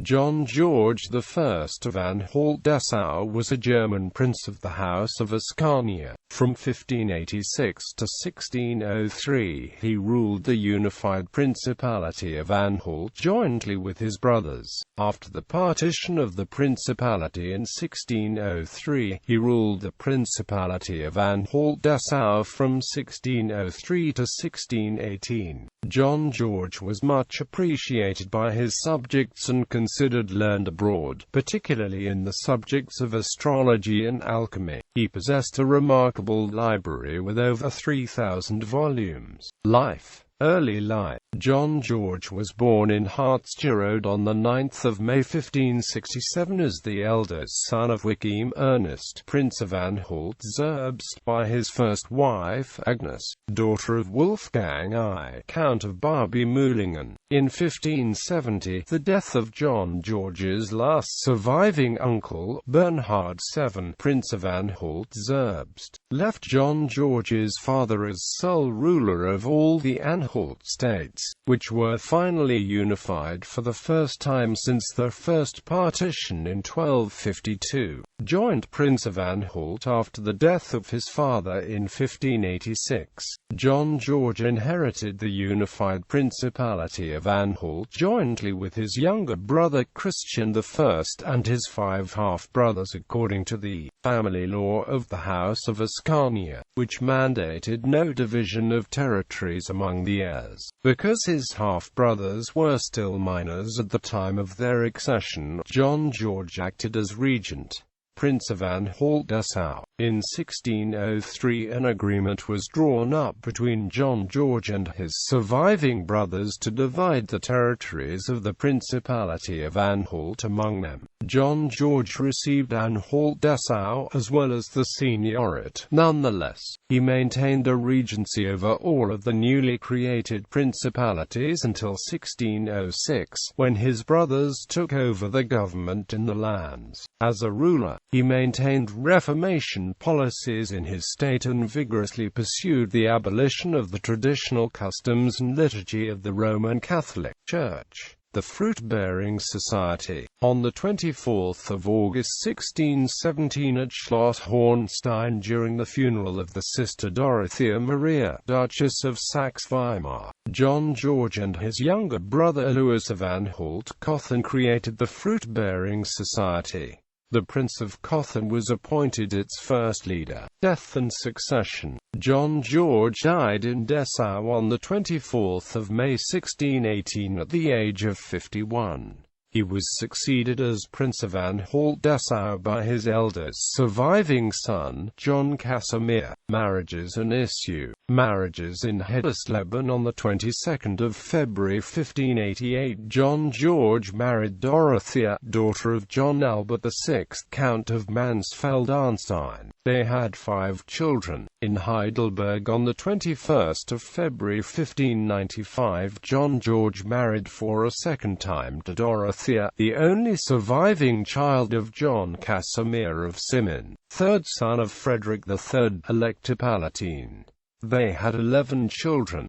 George I of Anhalt-Dessau was a German prince of the House of Ascania. From 1586 to 1603 he ruled the unified Principality of Anhalt jointly with his brothers. After the partition of the Principality in 1603, he ruled the Principality of Anhalt-Dessau from 1603 to 1618. George was much appreciated by his subjects and considered learned abroad, particularly in the subjects of astrology and alchemy. He possessed a remarkable library with over 3,000 volumes. Early life. George was born in Hartsgerode on the 9th of May 1567 as the eldest son of Joachim Ernest, Prince of Anhalt-Zerbst, by his first wife, Agnes, daughter of Wolfgang I, Count of Barbey-Muhlingen. In 1570, the death of George's last surviving uncle, Bernhard VII, Prince of Anhalt-Zerbst, left George's father as sole ruler of all the Anhalt states, which were finally unified for the first time since their first partition in 1252. Joined Prince of Anhalt after the death of his father in 1586. George inherited the unified Principality of Anhalt jointly with his younger brother Christian I and his 5 half-brothers according to the family law of the House of Ascania, which mandated no division of territories among the heirs. Because his half-brothers were still minors at the time of their accession, George acted as regent, Prince of Anhalt-Dessau. In 1603 an agreement was drawn up between George and his surviving brothers to divide the territories of the Principality of Anhalt among them. George received Anhalt-Dessau as well as the seniorate. Nonetheless, he maintained a regency over all of the newly created principalities until 1606, when his brothers took over the government in the lands. As a ruler, he maintained Reformation policies in his state and vigorously pursued the abolition of the traditional customs and liturgy of the Roman Catholic Church. The Fruit-Bearing Society. On the 24th of August 1617 at Schloss Hornstein during the funeral of the Sister Dorothea Maria, Duchess of Saxe-Weimar, George and his younger brother Louis of Anhalt-Cothen created the Fruit-Bearing Society. The Prince of Cothen was appointed its first leader. Death and succession. George died in Dessau on the 24th of May 1618 at the age of 51. He was succeeded as Prince of Anhalt-Dessau by his eldest surviving son, John Casimir. Marriages and issue. Marriages in Hedesleben. On the 22nd of February 1588, George married Dorothea, daughter of John Albert VI, Count of Mansfeld-Arnstein. They had 5 children. In Heidelberg on the 21st of February 1595, George married for a second time to Dorothea, the only surviving child of John Casimir of Simon, third son of Frederick III, Elector Palatine. They had 11 children.